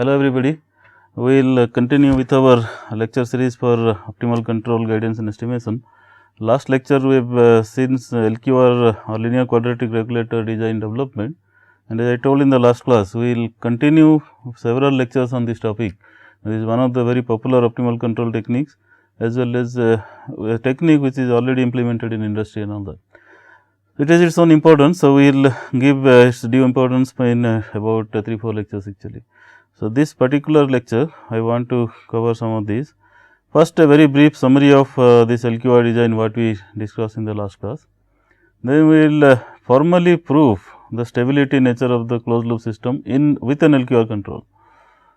Hello everybody, we will continue with our lecture series for optimal control, guidance and estimation. Last lecture we have seen LQR or linear quadratic regulator design development, and as I told in the last class, we will continue several lectures on this topic. This is one of the very popular optimal control techniques, as well as a technique which is already implemented in industry and all that. It has its own importance, so we will give its due importance in about 3-4 lectures actually. So, this particular lecture I want to cover some of these. First, a very brief summary of this LQR design what we discussed in the last class. Then we will formally prove the stability nature of the closed loop system in with an LQR control.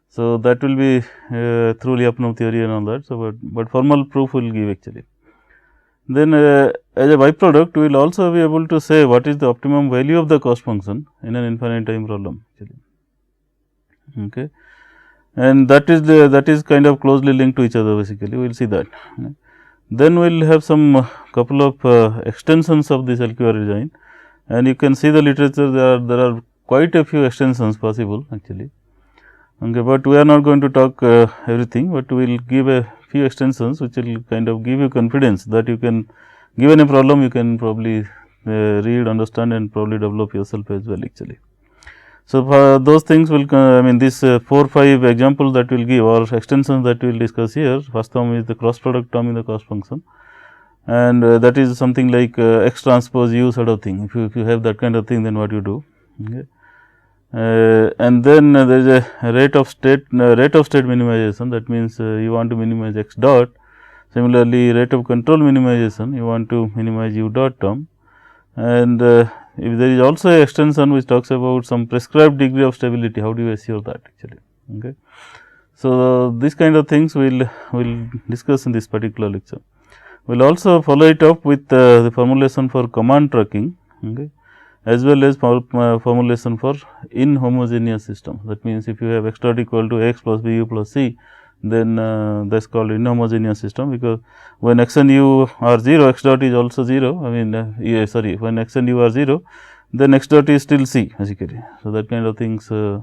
So, that will be through Lyapunov theory and all that. So, but formal proof will give actually. Then as a byproduct, we will also be able to say what is the optimum value of the cost function in an infinite time problem actually. Okay. And that is kind of closely linked to each other basically, we will see that. Then we will have some couple of extensions of this LQR design, and you can see the literature, there are quite a few extensions possible actually. Okay, but we are not going to talk everything, but we will give a few extensions which will kind of give you confidence that you can, given a problem, you can probably read, understand and probably develop yourself as well actually. So, those things will I mean this 4-5 examples that we will give or extensions that we will discuss here. First term is the cross product term in the cost function, and that is something like x transpose u sort of thing. If you have that kind of thing, then what you do. Okay. And then there is a rate of state minimization, that means you want to minimize x dot. Similarly, rate of control minimization, you want to minimize u dot term, and if there is also a extension which talks about some prescribed degree of stability, how do you assure that actually. Okay. So, this kind of things we will discuss in this particular lecture. We will also follow it up with the formulation for command tracking, okay, as well as formulation for inhomogeneous system. That means, if you have x dot equal to x plus b u plus c, then that is called inhomogeneous system, because when x and u are 0, x dot is also 0. I mean sorry, when x and u are 0, then x dot is still c basically. So, that kind of things are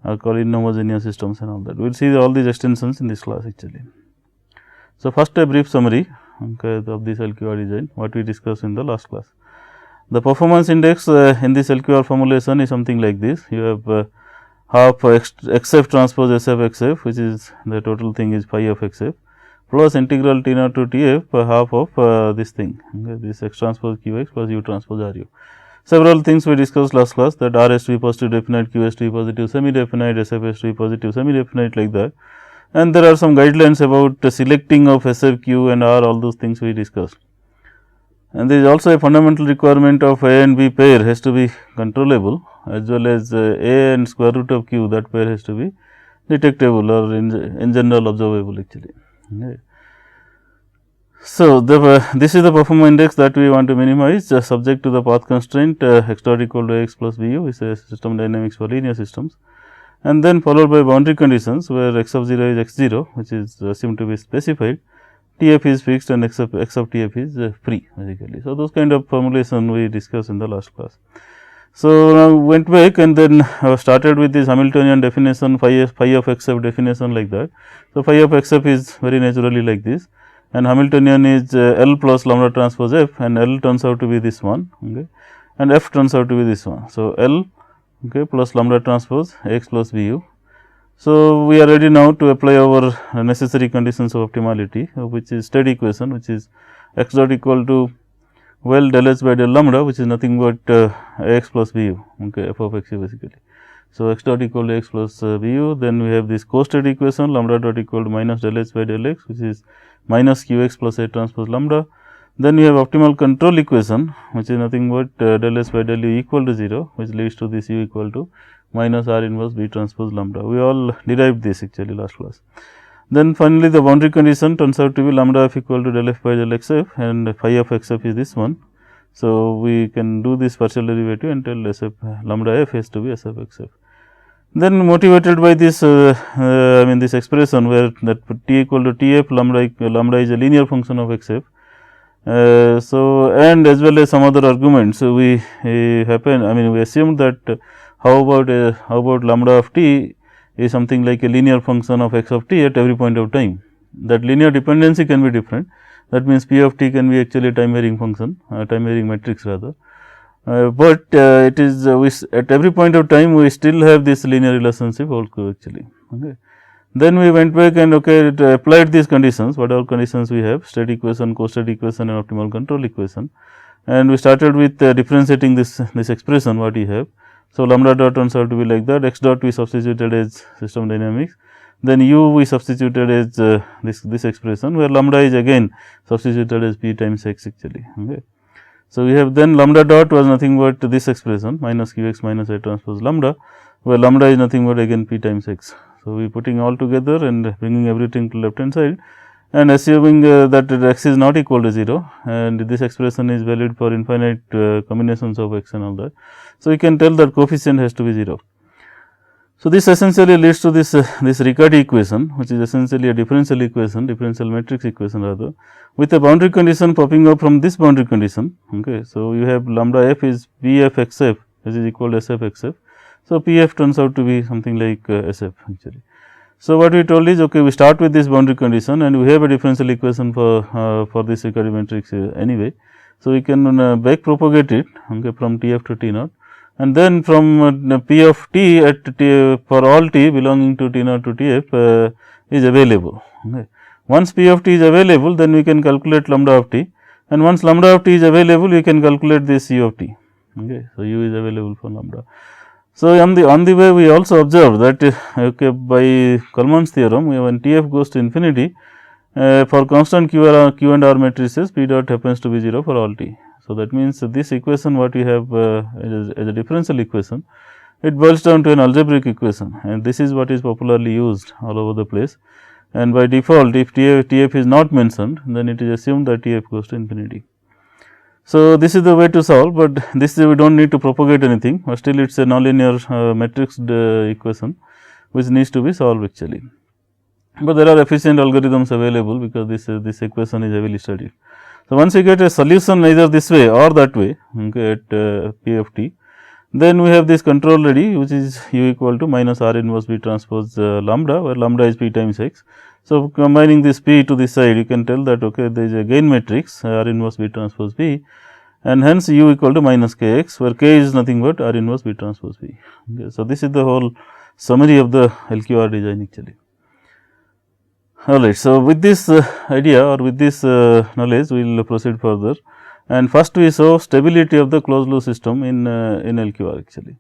called inhomogeneous systems and all that. We will see all these extensions in this class actually. So, first a brief summary, okay, of this LQR design what we discussed in the last class. The performance index in this LQR formulation is something like this. You have half xf transpose sf xf, which is the total thing is phi of xf, plus integral t naught to tf per half of this thing, okay, this x transpose qx plus u transpose ru. Several things we discussed last class, that r has to be positive definite, q has to be positive semi definite, sf has to be positive semi definite, like that. And there are some guidelines about selecting of sf, q and r, all those things we discussed. And there is also a fundamental requirement of a and b pair has to be controllable, as well as a and square root of q, that pair has to be detectable or in general observable actually. Okay. So, this is the performance index that we want to minimize subject to the path constraint x dot equal to x plus b u is a system dynamics for linear systems, and then followed by boundary conditions where x of 0 is x 0, which is assumed to be specified, Tf is fixed and x of Tf is free basically. So, those kind of formulation we discussed in the last class. So, now went back and then started with this Hamiltonian definition, phi of xf definition like that. So, phi of xf is very naturally like this, and Hamiltonian is L plus lambda transpose f, and L turns out to be this one, okay, and f turns out to be this one. So, L, okay, plus lambda transpose x plus b u. So, we are ready now to apply our necessary conditions of optimality, which is state equation, which is x dot equal to, well, del h by del lambda, which is nothing but x plus b u, okay, f of x u basically. So, x dot equal to x plus b u, then we have this co-state equation lambda dot equal to minus del h by del x, which is minus q x plus a transpose lambda. Then we have optimal control equation, which is nothing but del h by del u equal to 0, which leads to this u equal to minus r inverse b transpose lambda. We all derived this actually last class. Then finally, the boundary condition turns out to be lambda f equal to del f by del x f, and phi of x f is this one. So, we can do this partial derivative and tell sf lambda f has to be sf x f. Then motivated by this I mean this expression where that t equal to t f, lambda is a linear function of x f. So, and as well as some other arguments we assumed that how about lambda of t is something like a linear function of x of t at every point of time. That linear dependency can be different. That means, p of t can be actually a time varying function, time varying matrix rather. But it is at every point of time we still have this linear relationship also actually. Okay. Then we went back and applied these conditions, whatever conditions we have, state equation, co-state equation and optimal control equation, and we started with differentiating this expression what we have. So, lambda dot turns out to be like that, x dot we substituted as system dynamics, then u we substituted as this expression, where lambda is again substituted as p times x actually. Okay. So, we have then lambda dot was nothing but this expression minus q x minus I transpose lambda, where lambda is nothing but again p times x. So, we putting all together and bringing everything to left hand side and assuming that x is not equal to 0 and this expression is valid for infinite combinations of x and all that. So, we can tell that coefficient has to be 0. So, this essentially leads to this Riccati equation, which is essentially a differential equation, differential matrix equation rather, with a boundary condition popping up from this boundary condition. Okay. So, you have lambda f is p f x f, which is equal to s f x f. So, p f turns out to be something like s f actually. So, what we told is we start with this boundary condition and we have a differential equation for this Riccati matrix anyway. So, we can back propagate it from T f to T naught, and then from p of t at t for all t belonging to T naught to T f is available. Okay. Once p of t is available, then we can calculate lambda of t, and once lambda of t is available, we can calculate this u of t. Okay. So, u is available for lambda. So, on the way we also observe that by Kalman's theorem, when T f goes to infinity for constant q and r matrices, p dot happens to be 0 for all t. So, that means this equation what we have as a differential equation, it boils down to an algebraic equation, and this is what is popularly used all over the place, and by default if T f is not mentioned, then it is assumed that T f goes to infinity. So, this is the way to solve, but this we do not need to propagate anything, but still it is a nonlinear matrixed equation which needs to be solved actually. But there are efficient algorithms available because this equation is heavily studied. So, once we get a solution either this way or that way at p of t, then we have this control ready, which is u equal to minus r inverse b transpose lambda, where lambda is p times x. So, combining this p to this side, you can tell that there is a gain matrix r inverse b transpose b, and hence u equal to minus k x, where k is nothing but r inverse b transpose b. Okay. So, this is the whole summary of the LQR design actually. Alright. So, with this idea or with this knowledge, we will proceed further, and first we show stability of the closed loop system in LQR actually.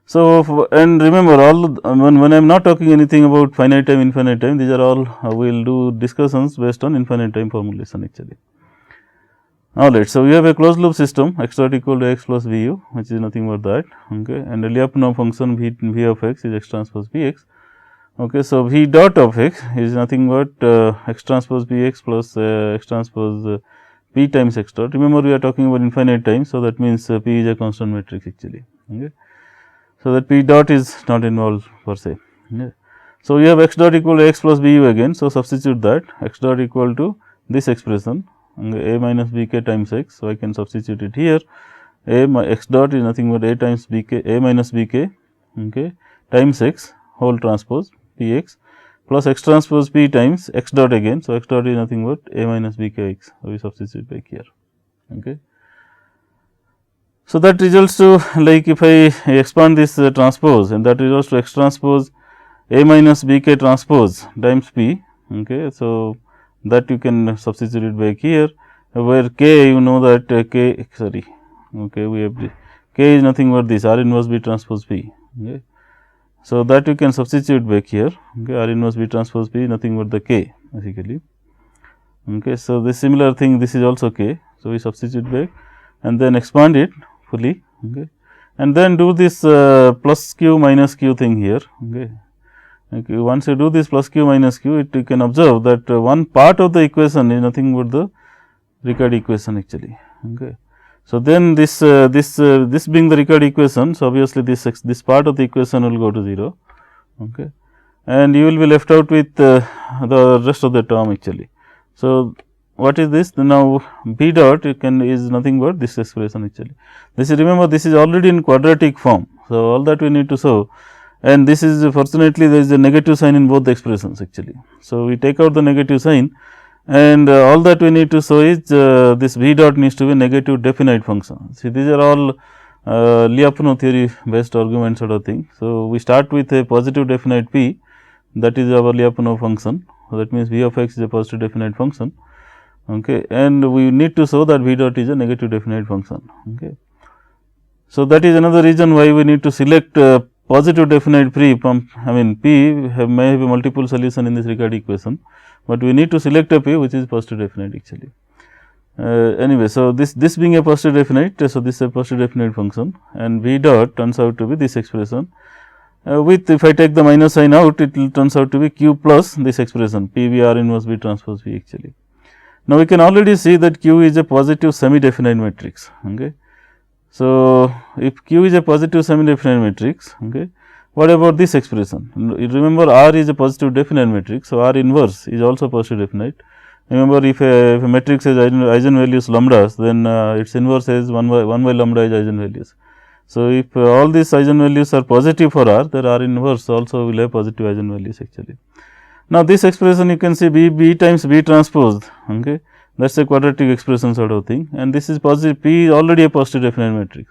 So, and remember all when I am not talking anything about finite time, infinite time, these are all we will do discussions based on infinite time formulation actually. Alright. So, we have a closed loop system x dot equal to x plus v u, which is nothing but that, and the Lyapunov function v of x is x transpose b x. Okay. So, v dot of x is nothing but x transpose b x plus x transpose p times x dot. Remember, we are talking about infinite time. So, that means p is a constant matrix actually. Okay. So, that p dot is not involved per se. Okay. So, we have x dot equal to x plus b u again. So, substitute that x dot equal to this expression a minus b k times x. So, I can substitute it here. X dot is nothing but a times b k, a minus b k times x whole transpose p x plus x transpose p times x dot again. So, x dot is nothing but a minus b k x. So, we substitute back here. Okay. So, that results to like if I expand this transpose, and that results to x transpose a minus b k transpose times p. Okay. So, that you can substitute it back here, where k you know that we have k is nothing but this r inverse b transpose p. Okay. So, that you can substitute back here, r inverse b transpose p is nothing but the k basically. Okay. So, this similar thing, this is also k. So, we substitute back and then expand it fully, and then do this plus q minus q thing here. Once you do this plus q minus q, you can observe that one part of the equation is nothing but the Riccati equation actually. So, then this being the Riccati equation, so obviously this part of the equation will go to 0, and you will be left out with the rest of the term actually. So, what is this? Now, b dot is nothing but this expression actually. This is, remember, this is already in quadratic form. So, all that we need to show and this is fortunately there is a negative sign in both the expressions actually. So, we take out the negative sign, and all that we need to show is this V dot needs to be negative definite function. See, these are all Lyapunov theory based arguments sort of thing. So, we start with a positive definite P, that is our Lyapunov function. So, that means V of x is a positive definite function, okay, and we need to show that V dot is a negative definite function. Okay. So, that is another reason why we need to select positive definite P from, P may have a multiple solution in this Riccati equation, but we need to select a P which is positive definite actually. Anyway, so this being a positive definite, so this is a positive definite function, and V dot turns out to be this expression with, if I take the minus sign out, it will turns out to be Q plus this expression P V R inverse B transpose V actually. Now, we can already see that Q is a positive semi definite matrix. Okay. So, if Q is a positive semi definite matrix, okay, what about this expression? Remember, R is a positive definite matrix. So, R inverse is also positive definite. Remember, if a matrix has eigenvalues lambdas, then its inverse has 1 by lambda is eigenvalues. So, if all these eigenvalues are positive for R, then R inverse also will have positive eigenvalues actually. Now, this expression you can see B times B transpose, okay, that is a quadratic expression sort of thing, and this is positive, P is already a positive definite matrix.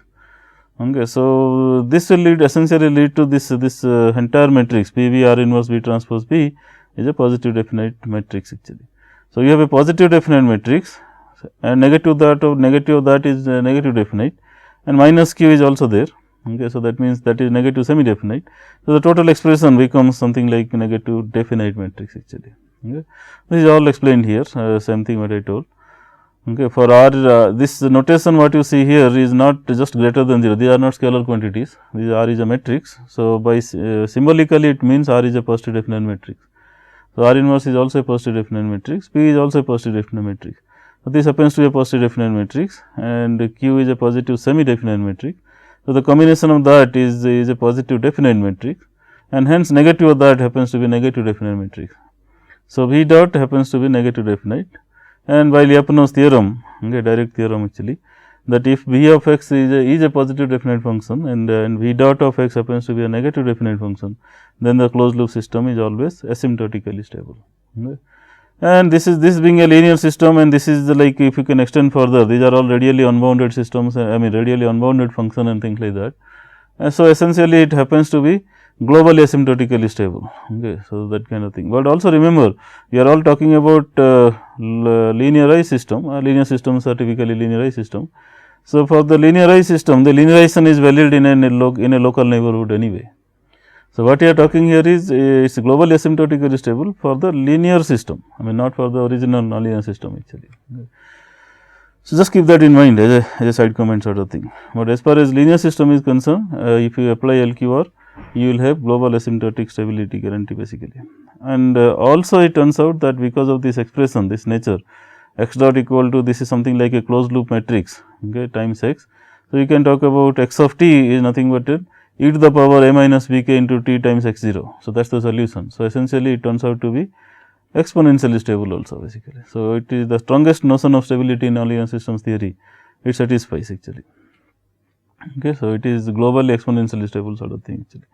Okay. So, this will essentially lead to this entire matrix P V R inverse B transpose B is a positive definite matrix actually. So, you have a positive definite matrix, and negative of that is negative definite, and minus Q is also there. Okay. So, that means that is negative semi definite. So, the total expression becomes something like negative definite matrix actually. Okay. This is all explained here, same thing what I told. Okay. For R, this notation what you see here is not just greater than 0, these are not scalar quantities, this R is a matrix. So, by symbolically it means R is a positive definite matrix. So, R inverse is also a positive definite matrix, P is also a positive definite matrix. So, this happens to be a positive definite matrix, and Q is a positive semi definite matrix. So, the combination of that is a positive definite matrix, and hence negative of that happens to be negative definite matrix. So, V dot happens to be negative definite, and by Lyapunov's theorem, okay, direct theorem actually, that if V of x is a positive definite function, and V dot of x happens to be a negative definite function, then the closed loop system is always asymptotically stable. Okay. And this being a linear system, and this is like, if you can extend further, these are all radially unbounded systems, radially unbounded function and things like that. And so, essentially it happens to be globally asymptotically stable. Okay. So, that kind of thing, but also remember, we are all talking about linearized system, linear systems are typically linearized system. So, for the linearized system, the linearization is valid in a local neighborhood anyway. So, what we are talking here is it is globally asymptotically stable for the linear system, not for the original nonlinear system actually. Okay. So, just keep that in mind as a side comment sort of thing, but as far as linear system is concerned, if you apply LQR, you will have global asymptotic stability guarantee basically. And also it turns out that because of this expression, this nature, x dot equal to, this is something like a closed loop matrix, okay, times x. So, you can talk about x of t is nothing but e to the power a minus b k into t times x 0. So, that is the solution. So, essentially it turns out to be exponentially stable also basically. So, it is the strongest notion of stability in nonlinear systems theory, it satisfies actually. Okay. So, it is globally exponentially stable sort of thing actually.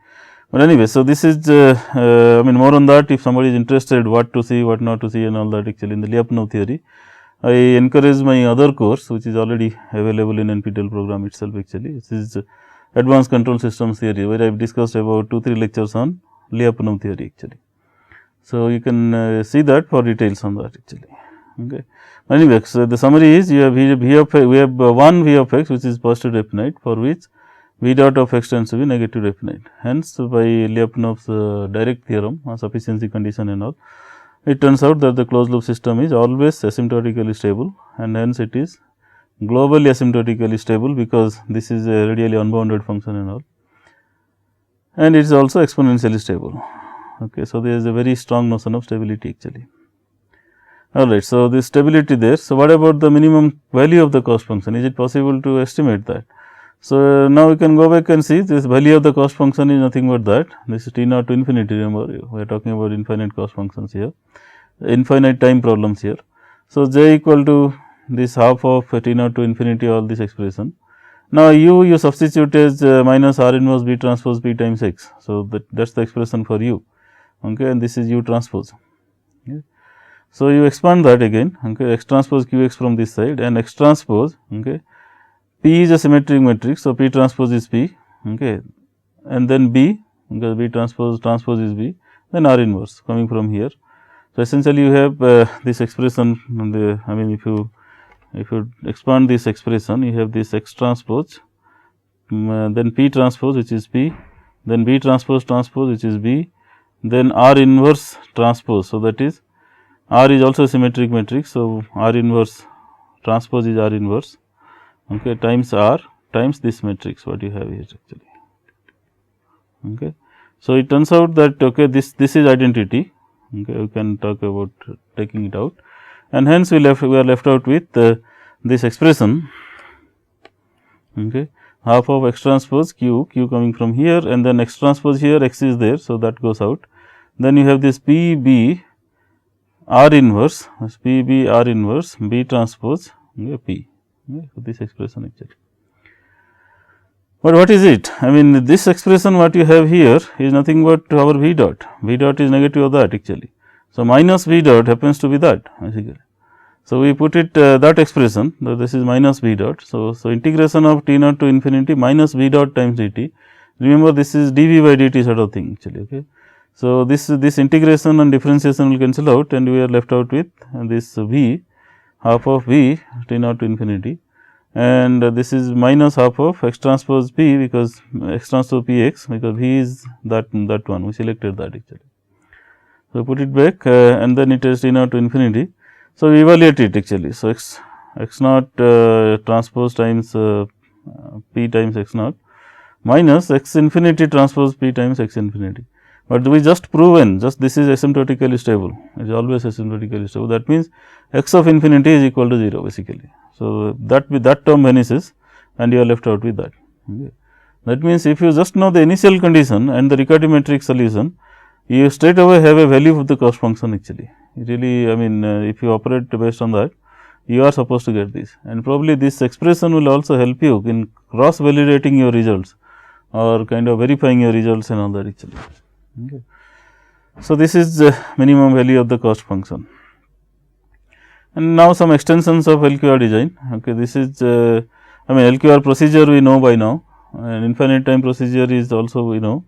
But anyway, so this is more on that, if somebody is interested what to see, what not to see and all that actually in the Lyapunov theory. I encourage my other course which is already available in NPTEL program itself actually. This is advanced control systems theory, where I have discussed about 2-3 lectures on Lyapunov theory actually. So, you can see that for details on that actually. Okay. Anyway, so the summary is, you have we have one V of x which is positive definite, for which V dot of x tends to be negative definite. Hence, by Lyapunov's direct theorem or sufficiency condition and all, it turns out that the closed loop system is always asymptotically stable, and hence it is globally asymptotically stable, because this is a radially unbounded function and all, and it is also exponentially stable. Okay. So, there is a very strong notion of stability actually. Alright. So, this stability there. So, what about the minimum value of the cost function? Is it possible to estimate that? So, now we can go back and see this value of the cost function is nothing but that, this is t naught to infinity, remember we are talking about infinite cost functions here, infinite time problems here. So, j equal to this half of t naught to infinity all this expression, Now, you substitute as minus R inverse B transpose P times X. So, that is the expression for U, okay, and this is U transpose. Okay. So, you expand that again, okay, X transpose Q X from this side and X transpose, okay. P is a symmetric matrix. So, P transpose is P, okay, and then B, because B transpose is B, then R inverse coming from here. So, essentially you have this expression, I mean if you expand this expression, you have this X transpose, then P transpose which is P, then B transpose which is B, then R inverse transpose. So, that is R is also a symmetric matrix. So, R inverse transpose is R inverse, okay, times R times this matrix what you have here actually. Okay. So, it turns out that okay, this is identity, okay, we can talk about taking it out, and hence we are left out with this expression, okay, half of X transpose Q coming from here, and then X transpose here X is there. So, that goes out. Then you have this P B R inverse, P B R inverse B transpose, okay, P, okay. So, this expression actually. But what is it? I mean this expression what you have here is nothing but our V dot. V dot is negative of that actually. So, minus V dot happens to be that basically. So, we put it that expression, so this is minus V dot. So, integration of T naught to infinity minus V dot times dt. Remember this is dV by dt sort of thing actually. Okay. So, this integration and differentiation will cancel out and we are left out with this V, half of V T naught to infinity, and this is minus half of X transpose P, because X transpose P X, because V is that one, we selected that actually. So, put it back and then it is T naught to infinity. So, we evaluate it actually. So, X naught transpose times P times X naught minus X infinity transpose P times X infinity. But we just proven this is asymptotically stable, it is always asymptotically stable. That means, X of infinity is equal to 0 basically. So, that term vanishes and you are left out with that. Okay. That means, if you just know the initial condition and the Riccati matrix solution, you straight away have a value of the cost function actually. Really, I mean if you operate based on that, you are supposed to get this, and probably this expression will also help you in cross validating your results or kind of verifying your results and all that actually. Okay. So, this is minimum value of the cost function. And now, some extensions of LQR design. Okay. This is I mean LQR procedure we know by now, and infinite time procedure is also we know.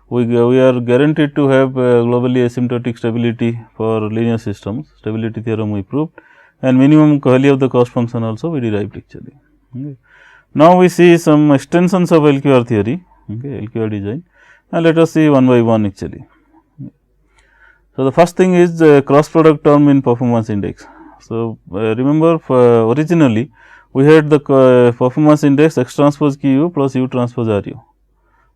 We are guaranteed to have globally asymptotic stability for linear systems, stability theorem we proved, and minimum value of the cost function also we derived actually. Okay. Now, we see some extensions of LQR theory, okay, LQR design, and let us see one by one actually. So, the first thing is cross product term in performance index. So, remember originally we had the performance index X transpose Q plus U transpose R U.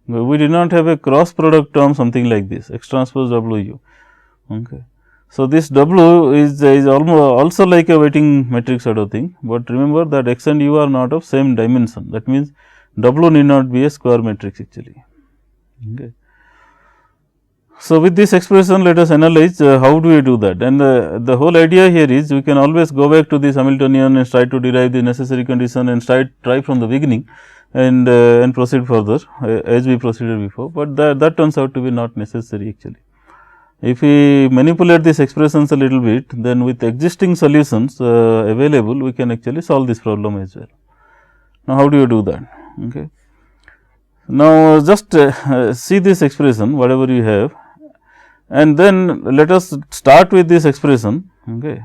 We did not have a cross product term something like this X transpose W U. Okay. So, this W is almost also like a weighting matrix sort of thing, but remember that X and U are not of same dimension. That means, W need not be a square matrix actually. Okay. So, with this expression let us analyze how do we do that, and the whole idea here is we can always go back to this Hamiltonian and try to derive the necessary condition and try from the beginning and proceed further as we proceeded before, but that turns out to be not necessary actually. If we manipulate these expressions a little bit, then with existing solutions available, we can actually solve this problem as well. Now, how do you do that? Okay. Now, just see this expression whatever you have, and then let us start with this expression. Okay.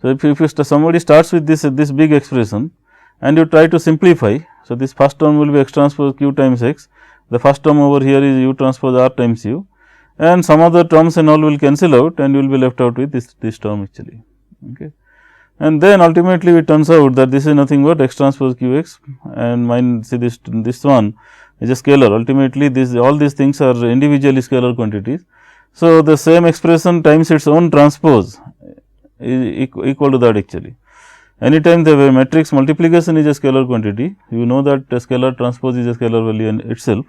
So, if somebody starts with this big expression and you try to simplify. So, this first term will be X transpose Q times X, the first term over here is U transpose R times U, and some other terms and all will cancel out and you will be left out with this term actually. Okay. And then ultimately it turns out that this is nothing but X transpose Q X, and see this one is a scalar. Ultimately all these things are individually scalar quantities. So, the same expression times its own transpose is equal to that actually. Anytime the matrix multiplication is a scalar quantity, you know that a scalar transpose is a scalar value in itself.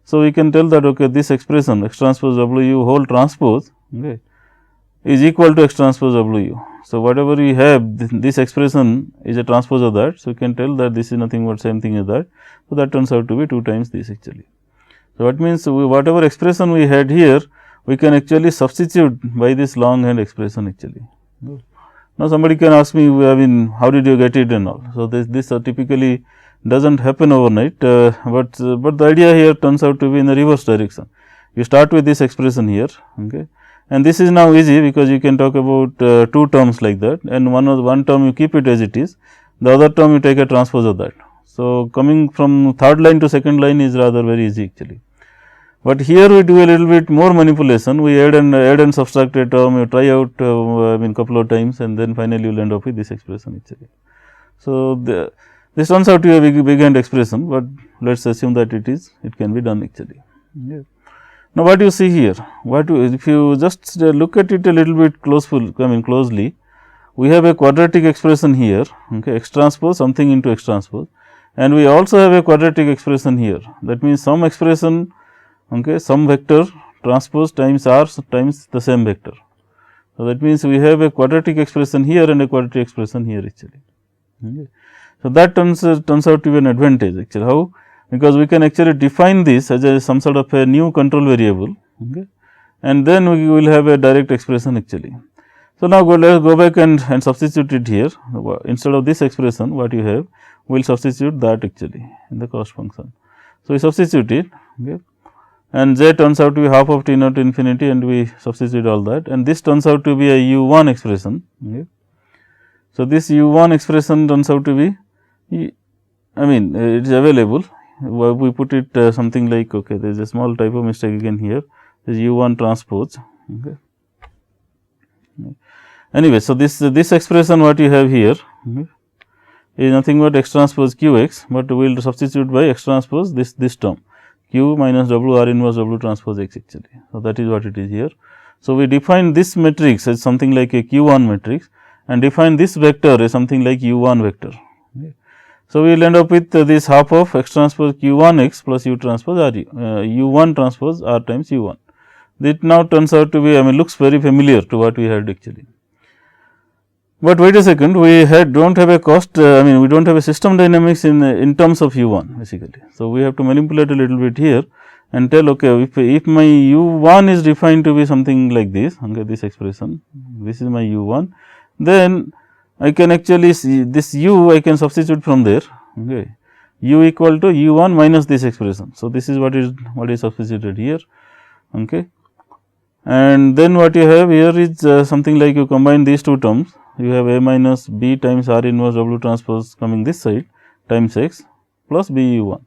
So, we can tell that okay, this expression X transpose W whole transpose, okay, is equal to X transpose W. So, whatever we have this expression is a transpose of that. So, you can tell that this is nothing but same thing as that. So, that turns out to be 2 times this actually. So, what means whatever expression we had here, we can actually substitute by this longhand expression actually. Now, somebody can ask me, I mean, how did you get it and all. So, this typically does not happen overnight, but the idea here turns out to be in the reverse direction. You start with this expression here, okay, and this is now easy because you can talk about 2 terms like that, and one term you keep it as it is, the other term you take a transpose of that. So, coming from third line to second line is rather very easy actually. But here we do a little bit more manipulation, we add and subtract a term, you try out I mean couple of times, and then finally you will end up with this expression actually. So, this turns out to be a big hand expression, but let us assume that it can be done actually. Yeah. Now, what you see here, if you just look at it a little bit closely, we have a quadratic expression here, okay, X transpose something into X transpose, and we also have a quadratic expression here. That means, some expression, okay, some vector transpose times R times the same vector. So, that means, we have a quadratic expression here and a quadratic expression here actually. Okay. So, that turns out to be an advantage actually. How? Because we can actually define this as some sort of a new control variable, okay, and then we will have a direct expression actually. So, now let us go back and substitute it here. Instead of this expression, what you have, we will substitute that actually in the cost function. So, we substitute it, okay, and z turns out to be half of t naught to infinity, and we substitute all that, and this turns out to be a u1 expression. Okay. So, this u1 expression turns out to be, I mean it is available. We put it something like, okay, there is a small typo mistake again here, this u1 transpose. Okay. Anyway, so this expression what you have here, okay, is nothing but X transpose q x, but we will substitute by X transpose this term q minus w r inverse w transpose x actually. So, that is what it is here. So, we define this matrix as something like a q1 matrix and define this vector as something like u1 vector. Okay. So, we will end up with this half of X transpose q1 x plus u transpose r u1 transpose r times u1. It now turns out to be, I mean, looks very familiar to what we had actually. But wait a second, we do not have a cost, I mean, we do not have a system dynamics in terms of u1 basically. So, we have to manipulate a little bit here and tell, okay, if my u1 is defined to be something like this, okay, this expression, this is my u1, then I can actually see this u I can substitute from there, okay, u equal to u1 minus this expression. So, this is what is substituted here, okay, and then what you have here is something like you combine these two terms, you have a minus b times r inverse w transpose coming this side times x plus b u1.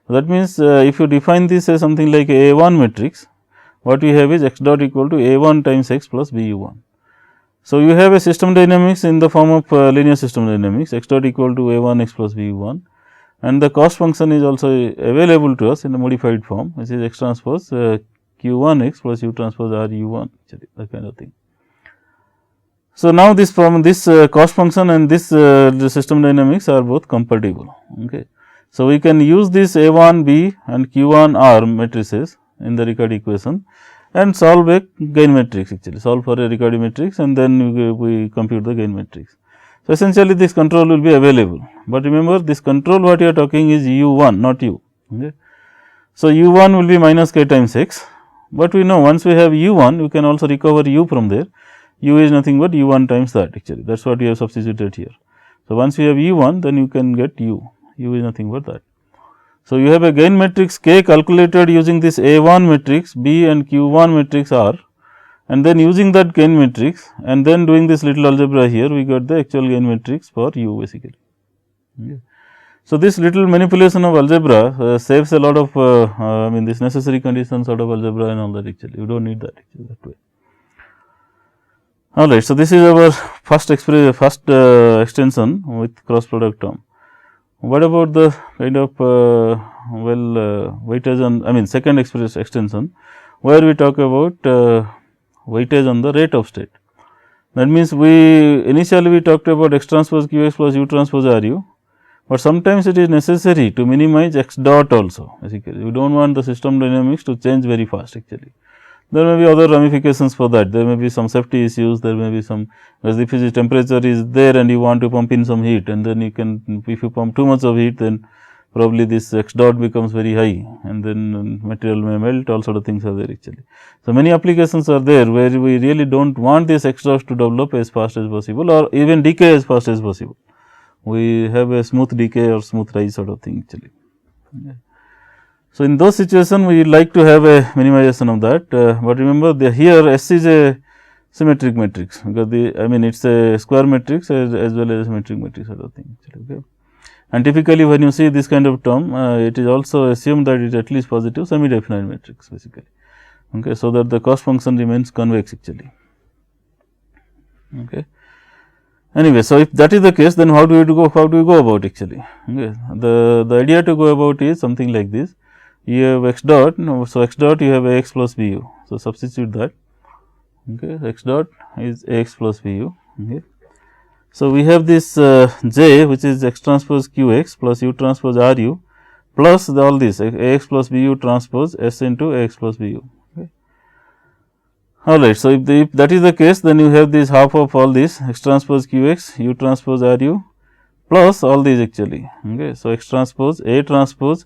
So, that means, if you define this as something like a1 matrix, what we have is x dot equal to a1 times x plus b u1. So, you have a system dynamics in the form of linear system dynamics, x dot equal to a1 x plus b u1, and the cost function is also available to us in the modified form, which is x transpose q1 x plus u transpose r u1 actually, that kind of thing. So, now this cost function and this the system dynamics are both compatible. Okay. So, we can use this a1 b and q1 r matrices in the Riccati equation and solve a gain matrix actually, solve for a Riccati matrix, and then we compute the gain matrix. So, essentially this control will be available, but remember this control what you are talking is u1 not u. Okay. So, u1 will be minus k times x, but we know once we have u1 we can also recover u from there, u is nothing but u1 times that actually, that is what we have substituted here. So, once you have u1 then you can get u is nothing but that. So, you have a gain matrix k calculated using this a1 matrix b and q1 matrix r, and then using that gain matrix and then doing this little algebra here, we got the actual gain matrix for u basically. Okay. So, this little manipulation of algebra saves a lot of I mean this necessary conditions out of algebra and all that actually, you do not need that actually that way. Alright. So, this is our first extension with cross product term. What about the kind of weightage on, I mean second extension, where we talk about weightage on the rate of state. That means, initially we talked about x transpose q x plus u transpose r u, but sometimes it is necessary to minimize x dot also basically, we do not want the system dynamics to change very fast actually. there may be other ramifications for that. There may be some safety issues, there may be some, because if the temperature is there and you want to pump in some heat, and then you can, if you pump too much of heat, then probably this x dot becomes very high, and then material may melt, all sort of things are there actually. So, many applications are there where we really do not want this x dot to develop as fast as possible or even decay as fast as possible. We have a smooth decay or smooth rise sort of thing actually. Okay. So, in those situations we like to have a minimization of that, but remember here S is a symmetric matrix, because I mean it is a square matrix as well as a symmetric matrix sort of thing actually. Okay. And typically when you see this kind of term, it is also assumed that it is at least positive semi definite matrix basically. Okay. So, that the cost function remains convex actually. Okay. Anyway, so if that is the case, then how do we go about actually? Okay. The idea to go about is something like this. You have x dot, so x dot you have a x plus b u. So, substitute that, okay, x dot is a x plus b u. Okay. So, we have this j which is x transpose q x plus u transpose r u plus all this a x plus b u transpose s into a x plus b u. Okay. Alright. So, if that is the case, then you have this half of all this x transpose q x, u transpose r u plus all these actually. Okay. So, x transpose a transpose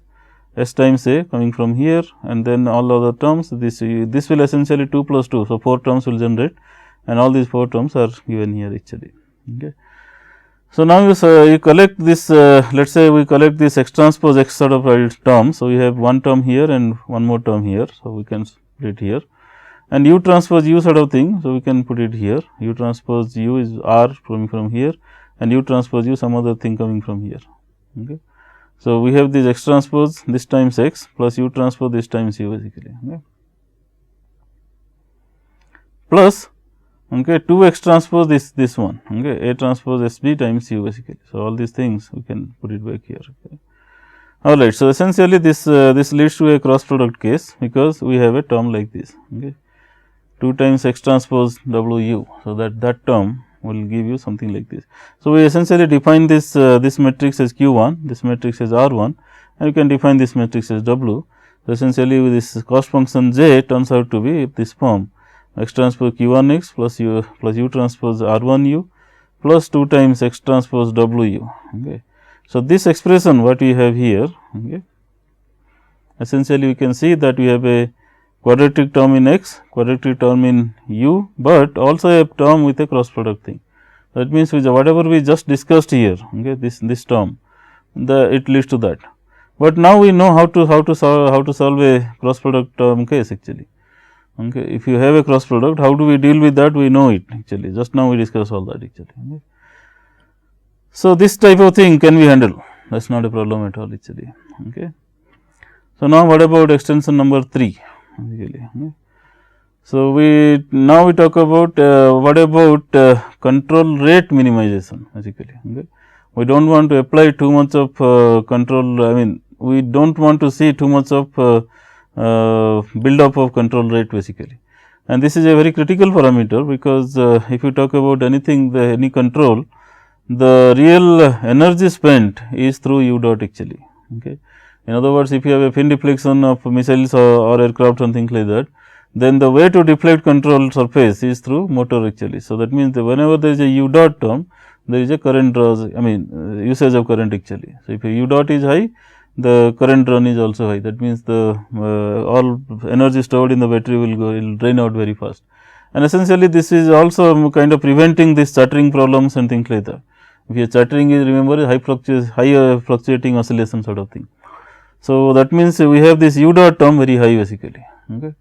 s times a coming from here, and then all other terms, this will essentially 2 plus 2. So, 4 terms will generate, and all these 4 terms are given here actually. Okay. So, now you collect this, let us say we collect this x transpose x sort of term. So, we have one term here and one more term here. So, we can put it here, and u transpose u sort of thing. So, we can put it here, u transpose u is r coming from here, and u transpose u some other thing coming from here. Okay. So, we have this x transpose this times x plus u transpose this times u basically, okay, plus, okay, 2 x transpose this one, okay, a transpose s b times u basically. So, all these things we can put it back here. Okay. Alright. So, essentially this leads to a cross product case, because we have a term like this, okay, 2 times x transpose w u. So, that term will give you something like this. So, we essentially define this this matrix as q 1, this matrix as r 1, and you can define this matrix as w. So, essentially with this cost function j turns out to be this form x transpose q 1 x plus u transpose r 1 u plus 2 times x transpose w u. Okay. So, this expression what we have here, okay, essentially we can see that we have a quadratic term in x, quadratic term in u, but also a term with a cross product thing. That means, whatever we just discussed here, okay, this term, it leads to that. But now we know how to solve a cross product term case actually. Okay. If you have a cross product, how do we deal with that? We know it actually. Just now we discussed all that actually. Okay. So, this type of thing can be handled. That is not a problem at all actually. Okay. So, now what about extension number 3? Okay. So, we talk about what about control rate minimization basically. Okay. We do not want to apply too much of control, I mean we do not want to see too much of build up of control rate basically. And this is a very critical parameter, because if you talk about anything, any control, the real energy spent is through u dot actually. Okay. In other words, if you have a fin deflection of missiles or aircraft and things like that, then the way to deflect control surface is through motor actually. So, that means that whenever there is a u dot term, there is a current draws, I mean usage of current actually. So, if u dot is high, the current run is also high. That means, the all energy stored in the battery will drain out very fast, and essentially this is also kind of preventing this chattering problems and things like that. If your chattering is, remember, high fluctuating oscillation sort of thing. So, that means we have this u dot term very high basically. Okay.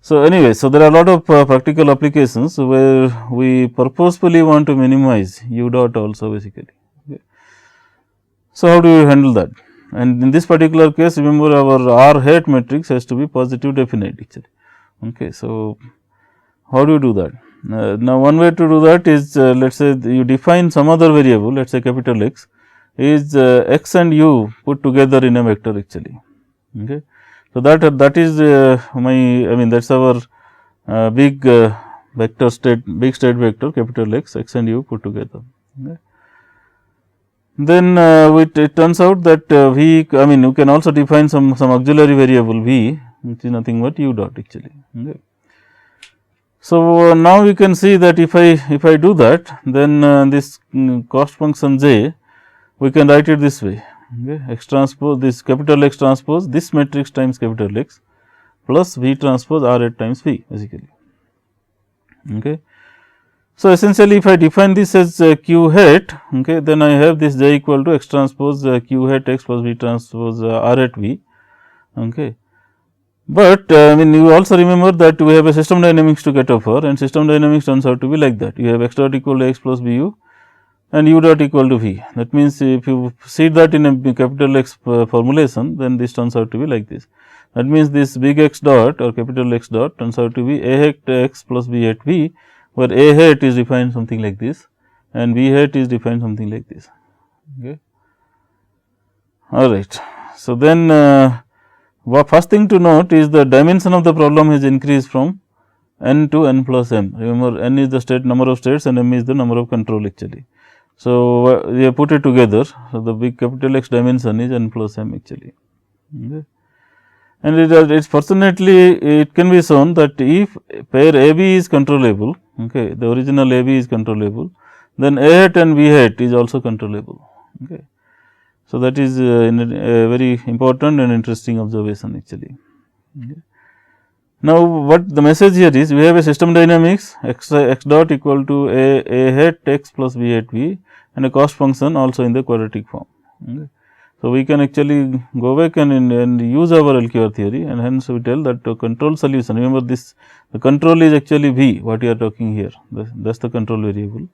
So, anyway, so there are a lot of practical applications where we purposefully want to minimize u dot also basically. Okay. So, how do you handle that? And in this particular case, remember our R hat matrix has to be positive definite actually. Okay. So, how do you do that? Now, one way to do that is let us say you define some other variable, let us say capital X is x and u put together in a vector actually. Okay. So, that is I mean that is our big vector big state vector capital X and u put together. Okay. Then it turns out that v, I mean you can also define some auxiliary variable v, which is nothing but u dot actually. Okay. So, now we can see that if I do that, then this cost function j, we can write it this way, okay, x transpose this capital X transpose this matrix times capital X plus V transpose R hat times V basically. Okay. So, essentially if I define this as q hat, okay, then I have this j equal to x transpose q hat x plus V transpose R hat V. Okay. But I mean you also remember that we have a system dynamics to get over, and system dynamics turns out to be like that. You have x dot equal to x plus b u and u dot equal to v. That means, if you see that in a capital X formulation, then this turns out to be like this. That means, this big X dot or capital X dot turns out to be a hat x plus b hat v, where a hat is defined something like this and b hat is defined something like this. Okay. All right. So, then first thing to note is the dimension of the problem has increased from n to n plus m. Remember, n is the state number of states and m is the number of control actually. So, we have put it together. So, the big capital X dimension is n plus m actually. Okay. And it fortunately it can be shown that if pair A B is controllable, okay, the original A B is controllable, then A hat and B hat is also controllable. Okay. So, that is a very important and interesting observation actually. Okay. Now, what the message here is, we have a system dynamics x dot equal to a hat x plus b hat v and a cost function also in the quadratic form. Okay. So, we can actually go back and use our LQR theory, and hence we tell that control solution, remember this, the control is actually v, what we are talking here, that is the control variable.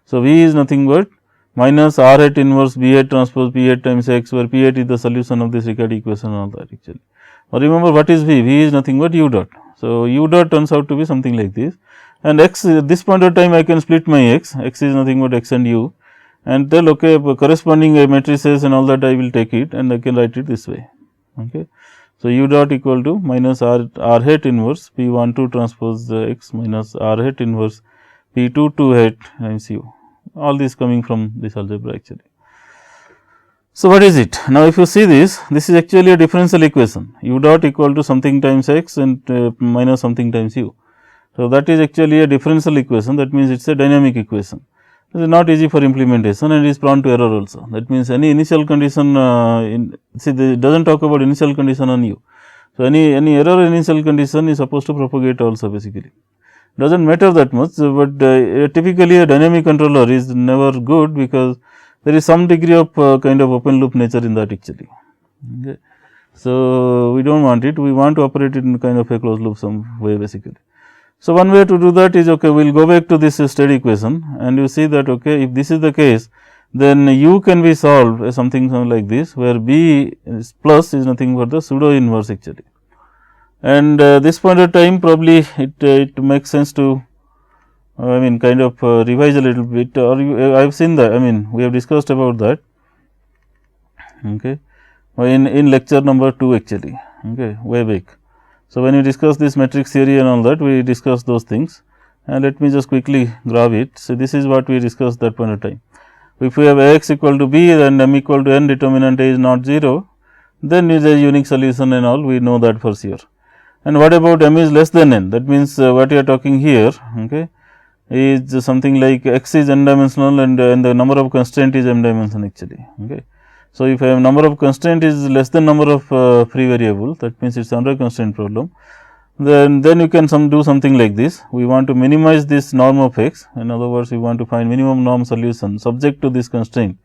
So, v is nothing but minus r hat inverse b hat transpose p hat times x, where p hat is the solution of this Riccati equation and all that actually. Or remember what is v? V is nothing but u dot. So, u dot turns out to be something like this, and x at this point of time I can split my x is nothing but x and u, and tell okay, corresponding matrices and all that I will take it and I can write it this way. Okay. So, u dot equal to minus r hat inverse p 1 2 transpose x minus r hat inverse p 2 2 hat times u, all this coming from this algebra actually. So, what is it? Now, if you see this is actually a differential equation, u dot equal to something times x and minus something times u. So, that is actually a differential equation, that means, it is a dynamic equation. It is not easy for implementation and is prone to error also. That means, any initial condition it does not talk about initial condition on u. So, any error initial condition is supposed to propagate also basically. Does not matter that much, but typically a dynamic controller is never good, because there is some degree of kind of open loop nature in that actually. Okay. So, we do not want it, we want to operate it in kind of a closed loop some way basically. So, one way to do that is, okay, we will go back to this state equation and you see that, okay, if this is the case, then u can be solved as something like this, where b is plus is nothing but the pseudo inverse actually. And this point of time probably it makes sense to I mean kind of revise a little bit, or I have seen that, I mean we have discussed about that, okay, in lecture number 2 actually, okay, way back. So, when we discuss this matrix theory and all that, we discuss those things, and let me just quickly grab it. So, this is what we discussed that point of time. If we have a x equal to b and m equal to n, determinant a is not 0, then is a unique solution and all, we know that for sure. And what about m is less than n? That means, what we are talking here, okay, is something like x is n dimensional and the number of constraint is m dimension actually. Okay. So, if I have number of constraint is less than number of free variable, that means, it is under constraint problem, then you can do something like this. We want to minimize this norm of x, in other words, we want to find minimum norm solution subject to this constraint,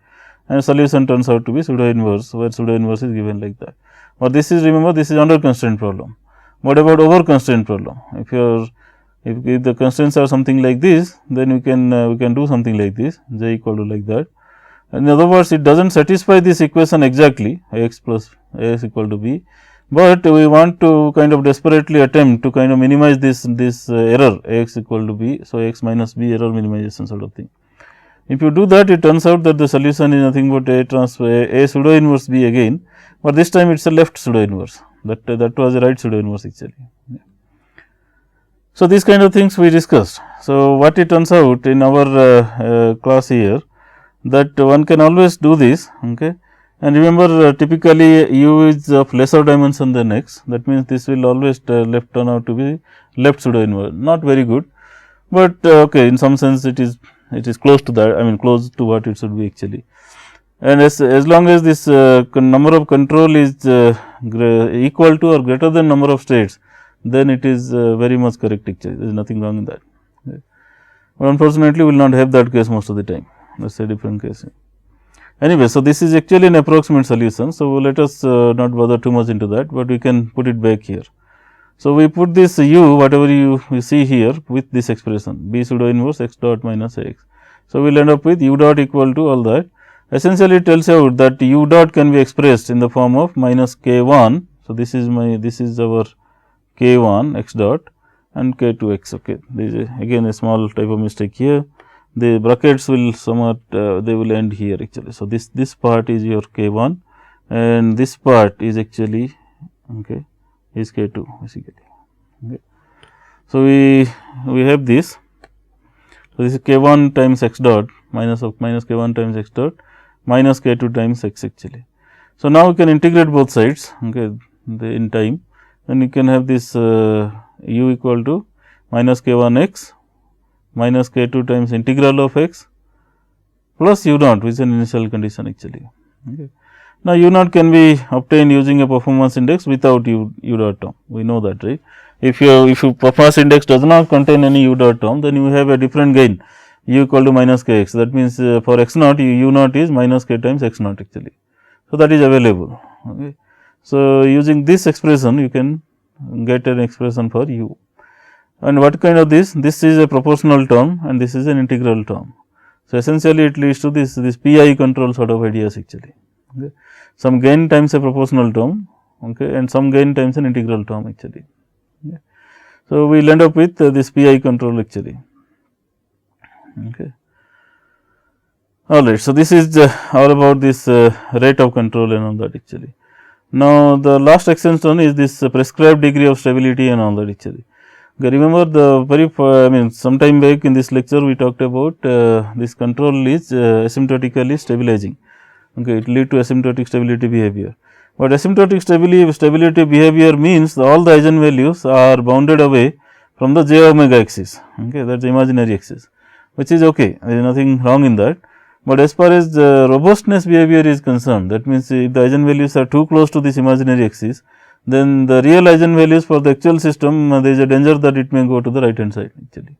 and solution turns out to be pseudo inverse, where pseudo inverse is given like that. But this is, remember, this is under constraint problem. What about over constraint problem? If you are if the constraints are something like this, then we can do something like this, j equal to like that. In other words, it does not satisfy this equation exactly, x plus x equal to b, but we want to kind of desperately attempt to kind of minimize this error x equal to b. So, x minus b error minimization sort of thing. If you do that, it turns out that the solution is nothing but a pseudo inverse b again, but this time it is a left pseudo inverse, that was a right pseudo inverse actually. Yeah. So, these kind of things we discussed. So, what it turns out in our class here, that one can always do this, okay. And remember, typically u is of lesser dimension than x, that means, this will always left turn out to be left pseudo inverse, not very good, but okay, in some sense it is close to that, I mean close to what it should be actually. And as long as this number of control is equal to or greater than number of states, then it is very much correct actually, there is nothing wrong in that. Right. But unfortunately, we will not have that case most of the time, that is a different case. Anyway, so this is actually an approximate solution. So, let us not bother too much into that, but we can put it back here. So, we put this u whatever you see here with this expression b pseudo inverse x dot minus x. So, we will end up with u dot equal to all that. Essentially, it tells out that u dot can be expressed in the form of minus k 1. So, this is our k 1 x dot and k 2 x. Okay. This is again a small type of mistake here. The brackets will somewhat they will end here actually. So, this part is your k 1 and this part is actually okay, is k 2 basically. Okay. So, we have this. So, this is k 1 times x dot minus k 1 times x dot minus k 2 times x actually. So, now we can integrate both sides okay, in time, and you can have this u equal to minus k 1 x minus k 2 times integral of x plus u naught, which is an initial condition actually. Okay. Now, u naught can be obtained using a performance index without u dot term, we know that, right. If your performance index does not contain any u dot term, then you have a different gain u equal to minus k x, that means for x naught u naught is minus k times x naught actually. So, that is available. Okay. So, using this expression you can get an expression for u. And what kind of this? This is a proportional term and this is an integral term. So, essentially it leads to this PI control sort of ideas actually. Okay. Some gain times a proportional term okay, and some gain times an integral term actually. Okay. So, we will end up with this PI control actually. Okay. Alright. So, this is all about this rate of control and all that actually. Now, the last extension is this prescribed degree of stability and all that actually. Okay, remember the very I mean some time back in this lecture we talked about this control is asymptotically stabilizing, okay, it lead to asymptotic stability behavior. But asymptotic stability behavior means all the eigenvalues are bounded away from the j omega axis, okay, that is the imaginary axis, which is okay, there is nothing wrong in that. But as far as the robustness behavior is concerned, that means if the eigenvalues are too close to this imaginary axis, then the real eigenvalues for the actual system there is a danger that it may go to the right hand side actually.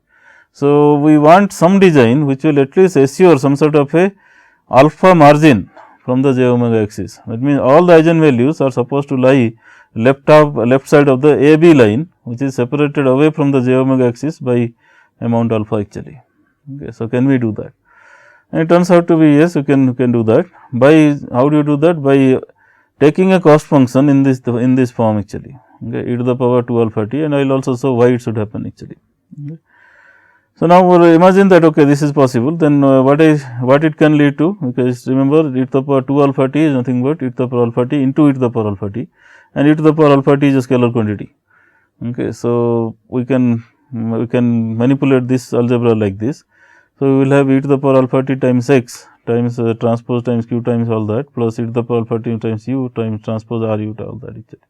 So, we want some design which will at least assure some sort of a alpha margin from the j omega axis. That means, all the eigenvalues are supposed to lie left side of the AB line, which is separated away from the j omega axis by amount alpha actually. Okay. So, can we do that? And it turns out to be yes, you can do that by how do you do that? By taking a cost function in this form actually, okay, e to the power 2 alpha t, and I will also show why it should happen actually. Okay. So, now imagine that okay, this is possible, then what it can lead to, because remember e to the power 2 alpha t is nothing but e to the power alpha t into e to the power alpha t, and e to the power alpha t is a scalar quantity. Okay. So, we can manipulate this algebra like this. So, we will have e to the power alpha t times x times transpose times q times all that plus e to the power alpha t times u times transpose r u to all that actually.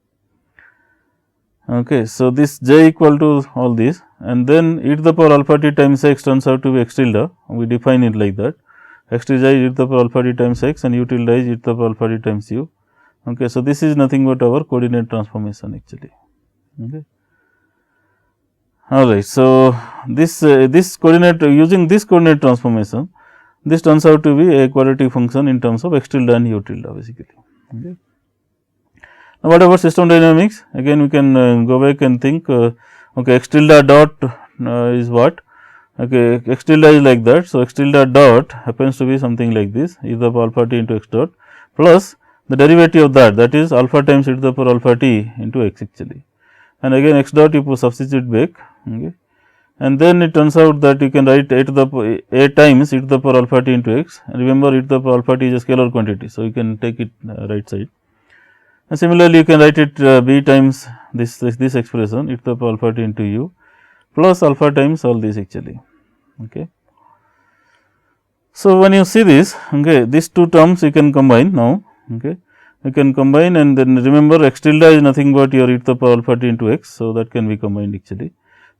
Okay. So, this j equal to all this, and then e to the power alpha t times x turns out to be x tilde, we define it like that, x tilde is e to the power alpha t times x and u tilde is e to the power alpha t times u. Okay. So, this is nothing but our coordinate transformation actually. Okay. Alright. So, this coordinate using this coordinate transformation, this turns out to be a quadratic function in terms of x tilde and u tilde basically. Okay. Now, what about system dynamics? Again we can go back and think okay, x tilde dot is what? Okay, x tilde is like that. So, x tilde dot happens to be something like this e to the power alpha t into x dot plus the derivative of that is alpha times e to the power alpha t into x actually, and again x dot you substitute back. Okay. And then it turns out that you can write a times e to the power alpha t into x, and remember e to the power alpha t is a scalar quantity. So, you can take it right side, and similarly you can write it b times this expression e to the power alpha t into u plus alpha times all this actually. Okay. So, when you see this, okay, these two terms you can combine now. Okay. You can combine, and then remember x tilde is nothing but your e to the power alpha t into x. So, that can be combined actually.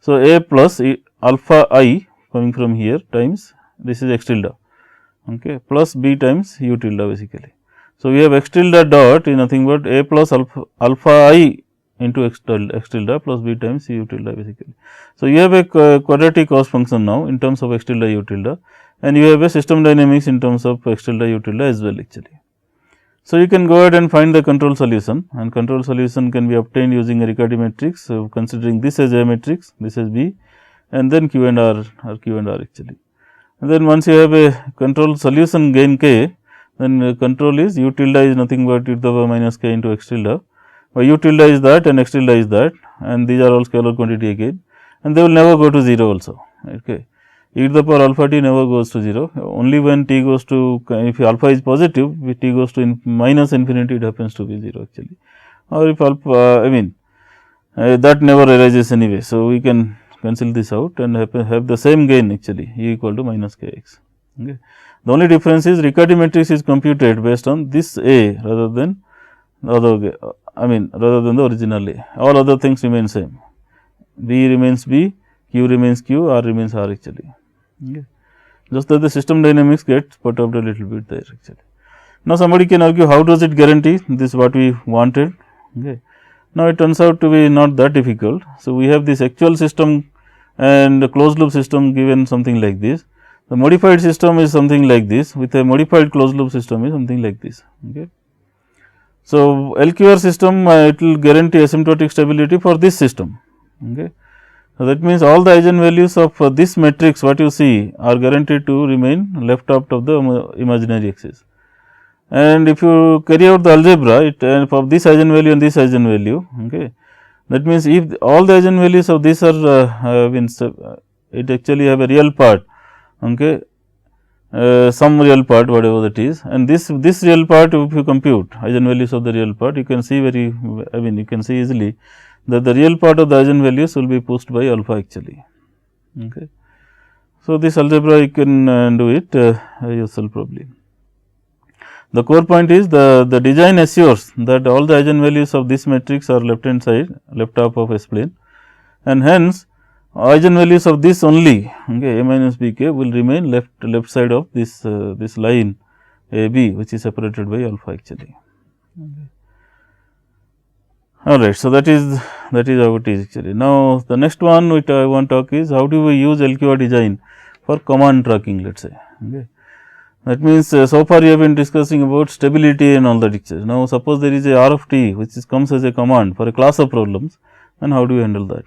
So, a plus alpha I coming from here times this is x tilde, okay, plus b times u tilde basically. So, we have x tilde dot is nothing but a plus alpha I into x tilde plus b times u tilde basically. So, you have a quadratic cost function now in terms of x tilde u tilde, and you have a system dynamics in terms of x tilde u tilde as well actually. So, you can go ahead and find the control solution, and control solution can be obtained using a Riccati matrix. So, considering this as A matrix, this as B, and then Q and R or Q and R actually. And then once you have a control solution gain k, then control is u tilde is nothing but e to the power minus k into x tilde, or u tilde is that and x tilde is that, and these are all scalar quantity again, and they will never go to 0 also. Okay. E to the power alpha t never goes to 0, only when t goes to, if alpha is positive, if t goes to minus infinity, it happens to be 0 actually, or if alpha, I mean that never arises anyway. So, we can cancel this out and have the same gain actually, E equal to minus k x. Okay. The only difference is Riccati matrix is computed based on this A rather than the other, I mean rather than the original A, all other things remain same, B remains B, Q remains Q, R remains R actually. Okay. Just that the system dynamics gets perturbed a little bit there actually. Now, somebody can argue how does it guarantee this what we wanted. Okay. Now, it turns out to be not that difficult. So, we have this actual system and the closed loop system given something like this. The modified system is something like this, with a modified closed loop system is something like this. Okay. So, LQR system it will guarantee asymptotic stability for this system. Okay. So, that means all the eigenvalues of this matrix what you see are guaranteed to remain left out of the imaginary axis. And if you carry out the algebra, it for this eigenvalue and this eigenvalue, okay, that means if all the eigenvalues of this are means it actually have a real part, okay, some real part whatever that is, and this real part if you compute eigenvalues of the real part, you can see very, I mean you can see easily that the real part of the eigenvalues will be pushed by alpha actually. Okay. So, this algebra you can do it yourself probably. The core point is the design assures that all the eigenvalues of this matrix are left hand side, left half of S plane, and hence eigenvalues of this only, okay, A minus B k will remain left side of this this line A B, which is separated by alpha actually. Okay. All right. So, that is how it is actually. Now, the next one which I want to talk is how do we use LQR design for command tracking, let us say. Okay. That means, so far we have been discussing about stability and all that actually. Now, suppose there is a R of t which comes as a command for a class of problems, and how do you handle that?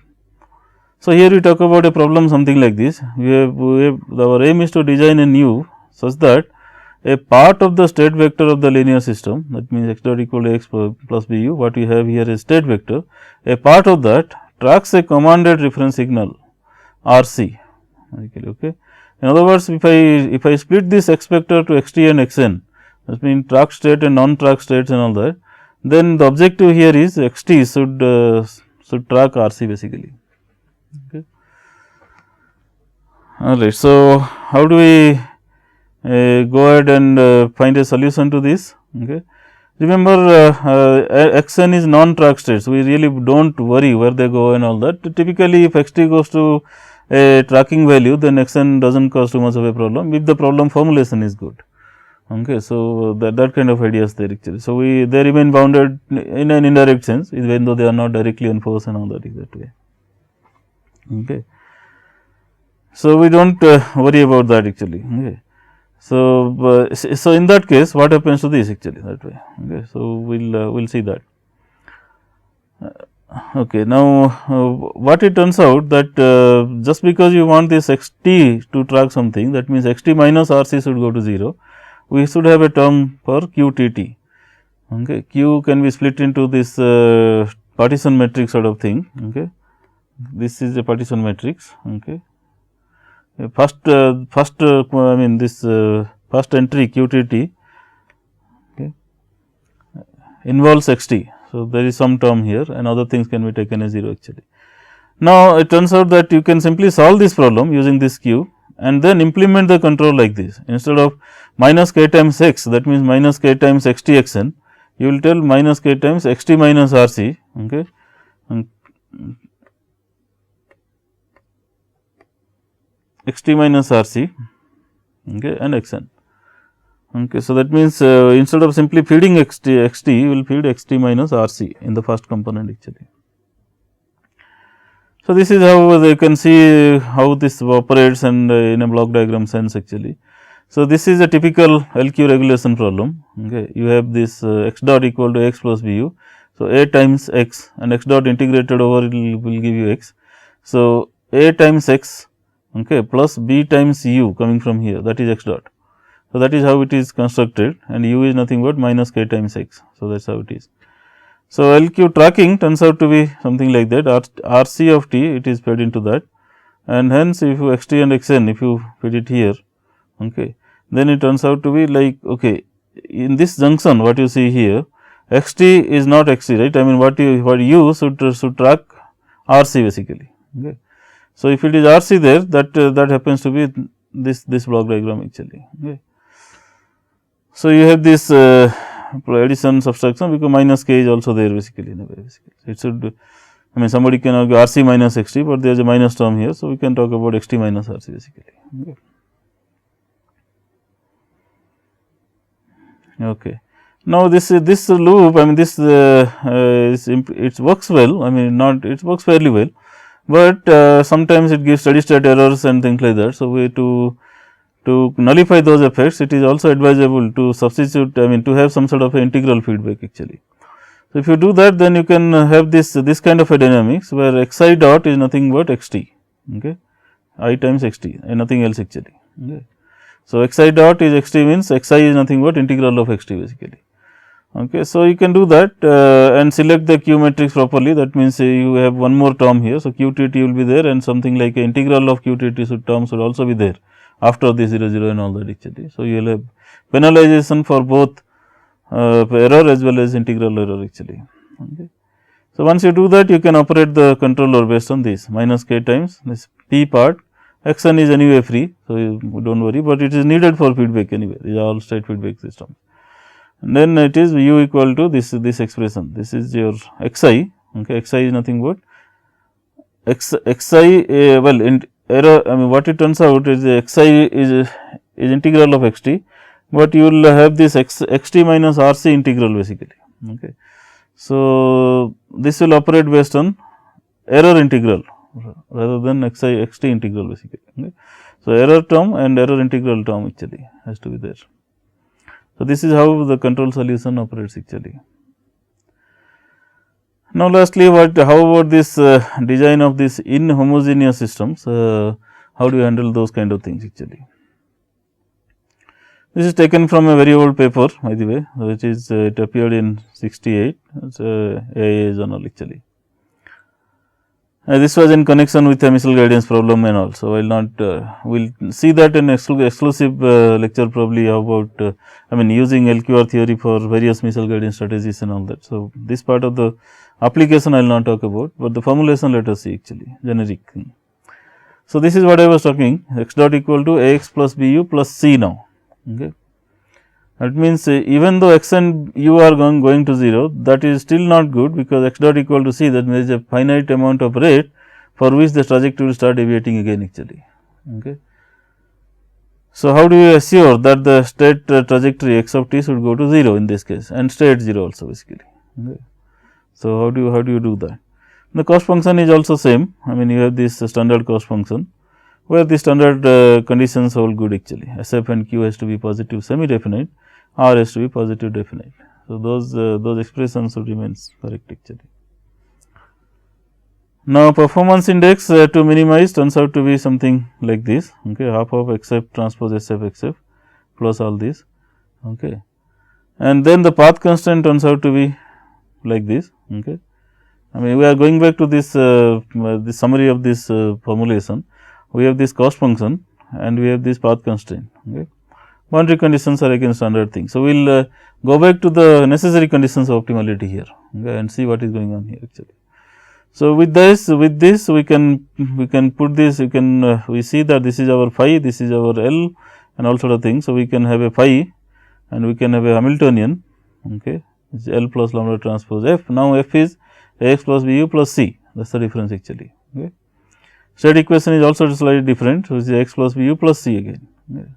So, here we talk about a problem something like this. Our aim is to design a new such that a part of the state vector of the linear system, that means x dot equal to x plus b u, what we have here is state vector, a part of that tracks a commanded reference signal R c. Okay. In other words, if I split this x vector to x t and x n, that means track state and non track states and all that, then the objective here is x t should track R c basically. Okay. All right. So, how do we go ahead and find a solution to this? Okay. Remember, x n is non track states, we really do not worry where they go and all that. Typically, if x t goes to a tracking value, then x n does not cause too much of a problem if the problem formulation is good. Okay. So, that kind of idea is there actually. So, they remain bounded in an indirect sense, even though they are not directly enforced and all that is that way. Okay. So, we do not worry about that actually. Okay. So, so in that case what happens to this actually that way. Okay. So, we will see that. Okay. Now, what it turns out that just because you want this x t to track something, that means x t minus R c should go to 0, we should have a term for q t t. Okay. Q can be split into this partition matrix sort of thing. Okay. This is a partition matrix. Okay. First I mean this first entry q t t, okay, involves x t. So, there is some term here and other things can be taken as 0 actually. Now, it turns out that you can simply solve this problem using this q and then implement the control like this. Instead of minus k times x, that means minus k times x t x n, you will tell minus k times x t minus R c. Okay. x t minus r c, okay, and x n. Okay. So, that means, instead of simply feeding x t, you will feed x t minus r c in the first component actually. So, this is how you can see how this operates and in a block diagram sense actually. So, this is a typical LQ regulation problem. Okay. You have this x dot equal to x plus bu. So, a times x and x dot integrated over it will give you x. So, a times x, okay, plus b times u coming from here, that is x dot. So, that is how it is constructed, and u is nothing but minus k times x. So, that is how it is. So, LQ tracking turns out to be something like that, R c of t, it is fed into that, and hence if you x t and x n, if you feed it here, okay, then it turns out to be like, okay, in this junction what you see here, x t is not x t, right. I mean, what you should track R c basically. Okay. So, if it is R c there, that happens to be this block diagram actually. Okay. So, you have this addition subtraction, because minus k is also there basically in a way basically. It should, I mean, somebody can argue R c minus x t, but there is a minus term here. So, we can talk about x t minus R c basically. Okay. Okay. Now, this loop, I mean, this it works well, I mean, not it works fairly well, but sometimes it gives steady state errors and things like that. So, we to nullify those effects, it is also advisable to substitute, I mean, to have some sort of a integral feedback actually. So, if you do that, then you can have this kind of a dynamics, where x I dot is nothing but x t, okay, I times x t and nothing else actually. Okay. So, x I dot is x t, means x I is nothing but integral of x t basically. Okay. So, you can do that and select the q matrix properly, that means you have one more term here. So, q t t will be there, and something like a integral of q t t term should also be there after the 0 0 and all that actually. So, you will have penalization for both error as well as integral error actually. Okay. So, once you do that, you can operate the controller based on this minus k times this p part, x n is anyway free. So, you do not worry, but it is needed for feedback anyway, these are all state feedback systems. And then it is u equal to this expression, this is your x I, okay, x I is nothing but x I well in error, I mean, what it turns out is x I is integral of x t, but you will have this x t minus R c integral basically. Okay. So, this will operate based on error integral rather than x t integral basically. Okay. So, error term and error integral term actually has to be there. So, this is how the control solution operates actually. Now, lastly, how about this design of this inhomogeneous systems, how do you handle those kind of things actually. This is taken from a very old paper by the way, which is it appeared in 68, it is AIA journal actually. This was in connection with a missile guidance problem and all. So, I will not we will see that in exclusive lecture probably about I mean, using LQR theory for various missile guidance strategies and all that. So, this part of the application I will not talk about, but the formulation let us see actually generic thing. So, this is what I was talking, x dot equal to a x plus b u plus c now. Okay. That means, even though x and u are going to 0, that is still not good, because x dot equal to c, that means there is a finite amount of rate for which the trajectory will start deviating again actually. Okay. So, how do you assure that the state trajectory x of t should go to 0 in this case and stay at 0 also basically. Okay. So, how do you do that? The cost function is also same, I mean, you have this standard cost function, where the standard conditions hold good actually, S f and q has to be positive semi definite, R has to be positive definite. So, those expressions should remain correct actually. Now, performance index to minimize turns out to be something like this, okay, half of x f transpose S f x f plus all this, okay. And then the path constraint turns out to be like this, okay. I mean, we are going back to this the summary of this formulation. We have this cost function and we have this path constraint. Okay. Boundary conditions are again standard thing. So, we will go back to the necessary conditions of optimality here, okay, and see what is going on here actually. So, with this we can put this, you can we see that this is our phi, this is our L and all sort of things. So, we can have a phi and we can have a Hamiltonian, okay, this is L plus lambda transpose f. Now, f is a x plus b u plus c, that is the difference actually. Okay. State equation is also slightly different, which is x plus b u plus c again. Okay.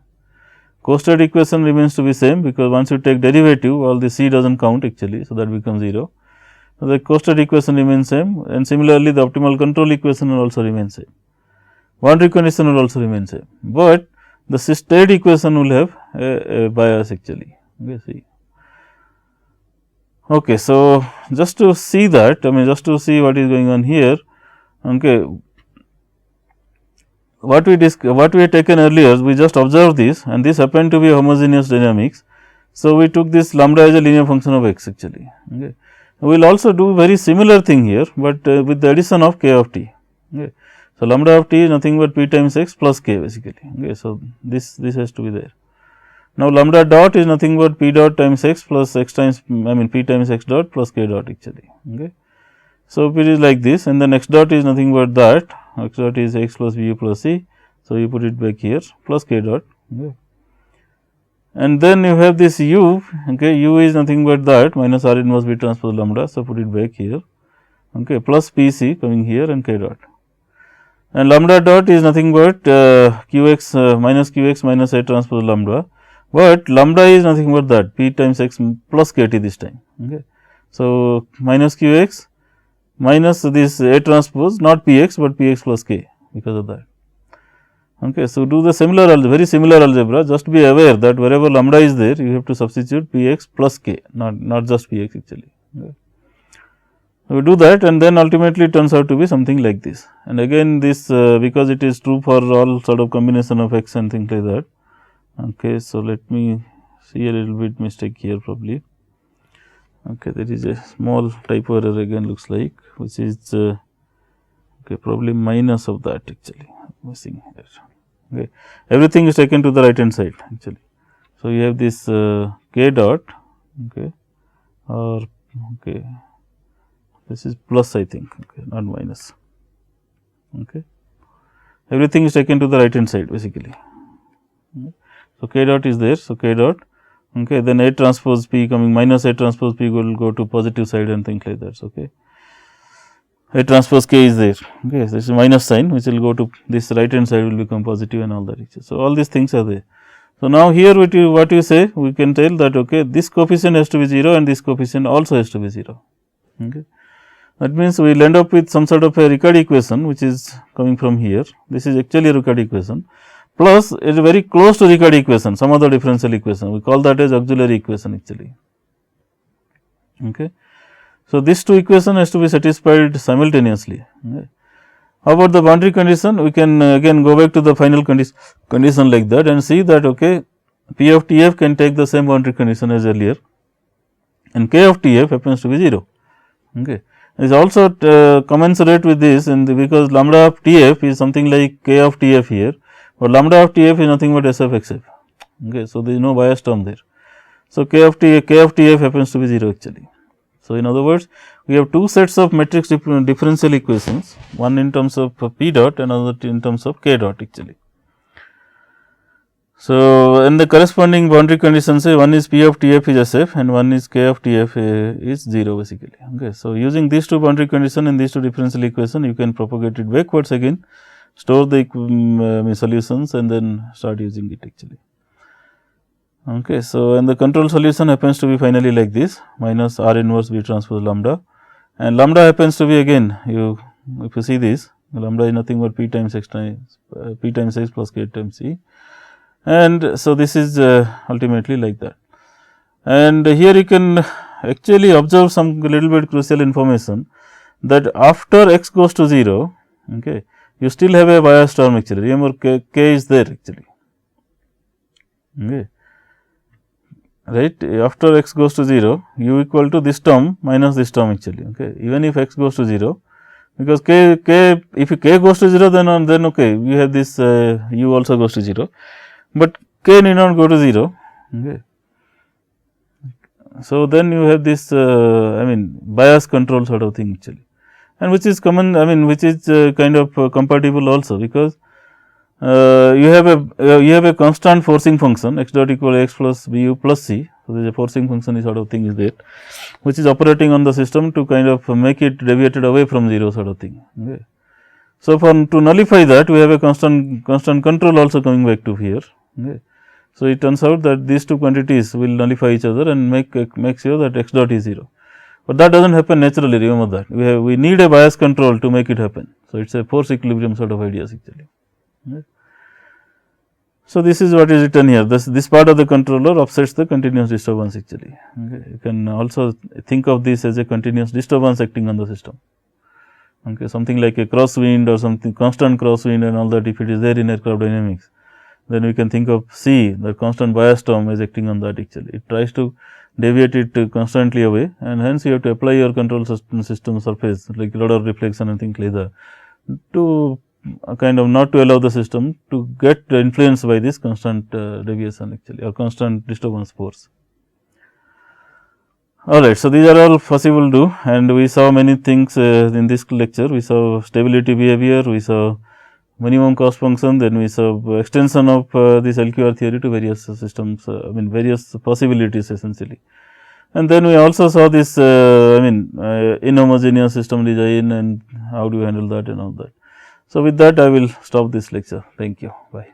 Co-state equation remains to be same, because once you take derivative, all the c does not count actually. So, that becomes 0. So, the co-state equation remains same, and similarly the optimal control equation will also remain same. Boundary condition will also remain same, but the state equation will have a bias actually. Okay, see. Okay, so, just to see that, I mean just to see what is going on here. Okay, what we had taken earlier, we just observed this, and this happened to be homogeneous dynamics. So, we took this lambda as a linear function of x actually. Okay. We will also do very similar thing here, but with the addition of k of t. Okay. So, lambda of t is nothing but p times x plus k basically. Okay. So, this has to be there. Now, lambda dot is nothing but p dot times x plus x times, I mean p times x dot plus k dot actually. Okay. So, if it is like this, and then x dot is nothing but that, x dot is x plus b u plus c. So, you put it back here plus k dot. Okay. And then you have this u, okay, u is nothing but that minus r inverse b transpose lambda. So, put it back here, okay, plus p c coming here and k dot. And lambda dot is nothing but q x minus q x minus a transpose lambda, but lambda is nothing but that p times x plus k t this time. Okay. So, minus q x minus this a transpose, not p x, but p x plus k because of that. Okay. So, do the similar very similar algebra, just be aware that wherever lambda is there, you have to substitute p x plus k, not just p x actually. Okay. So, we do that, and then ultimately it turns out to be something like this, and again this because it is true for all sort of combination of x and things like that. Okay. So, let me see a little bit mistake here probably. Okay, there is a small typo error again looks like, which is okay, probably minus of that actually missing here. Okay. Everything is taken to the right hand side actually. So, you have this k dot, okay, or okay, this is plus I think, okay, not minus. Okay. Everything is taken to the right hand side basically. Okay. So, k dot is there. So, k dot, okay, then a transpose p coming minus a transpose p will go to positive side and things like that. Okay. A transpose k is there. Okay. So, this is minus sign which will go to this right hand side will become positive and all that. So, all these things are there. So, now here what you say, we can tell that okay, this coefficient has to be 0 and this coefficient also has to be 0. Okay. That means, we will end up with some sort of a Riccati equation which is coming from here. This is actually a Riccati equation, plus it is very close to Riccati equation, some other differential equation, we call that as auxiliary equation actually. Okay. So, these two equations has to be satisfied simultaneously. Okay. How about the boundary condition? We can again go back to the final condition like that and see that okay, p of t f can take the same boundary condition as earlier, and k of t f happens to be 0. Okay. It is also commensurate with this, and because lambda of t f is something like k of t f here, but lambda of t f is nothing but s of x f. Okay. So, there is no bias term there. So, k of t f happens to be 0 actually. So, in other words, we have two sets of matrix differential equations, one in terms of p dot and another in terms of k dot actually. So, and the corresponding boundary conditions say one is p of t f is s f and one is k of t f is 0 basically. Okay. So, using these two boundary condition and these two differential equation, you can propagate it backwards again, store the solutions and then start using it actually. Okay. So, and the control solution happens to be finally like this minus r inverse b transpose lambda, and lambda happens to be again, if you see this, lambda is nothing but p times x plus k times c, and so this is ultimately like that. And here you can actually observe some little bit crucial information, that after x goes to 0, okay, you still have a bias term actually, remember k is there actually. Okay. Right, after x goes to 0, u equal to this term minus this term actually. Okay. Even if x goes to 0, because k if k goes to 0, then okay, we have this u also goes to 0, but k need not go to 0. Okay. So, then you have this I mean bias control sort of thing actually, and which is common, I mean which is kind of compatible also, because you have a constant forcing function x dot equal x plus b u plus c. So, there is a forcing function sort of thing is there, which is operating on the system to kind of make it deviated away from 0 sort of thing. Okay. So, for to nullify that, we have a constant control also coming back to here. Okay. So, it turns out that these two quantities will nullify each other and make sure that x dot is 0, but that does not happen naturally, remember that we need a bias control to make it happen. So, it is a force equilibrium sort of ideas actually. Okay. So, this is what is written here, this part of the controller offsets the continuous disturbance actually. Okay. You can also think of this as a continuous disturbance acting on the system. Okay. Something like a crosswind or something, constant crosswind and all that, if it is there in aircraft dynamics, then we can think of C, the constant bias term, as acting on that actually. It tries to deviate it constantly away, and hence you have to apply your control system surface like rudder reflection and things like that to kind of not to allow the system to get influenced by this constant deviation actually, or constant disturbance force. Alright, so these are all possible to do, and we saw many things in this lecture. We saw stability behavior, we saw minimum cost function, then we saw extension of this LQR theory to various systems, I mean various possibilities essentially. And then we also saw this inhomogeneous system design and how do you handle that and all that. So, with that I will stop this lecture. Thank you. Bye.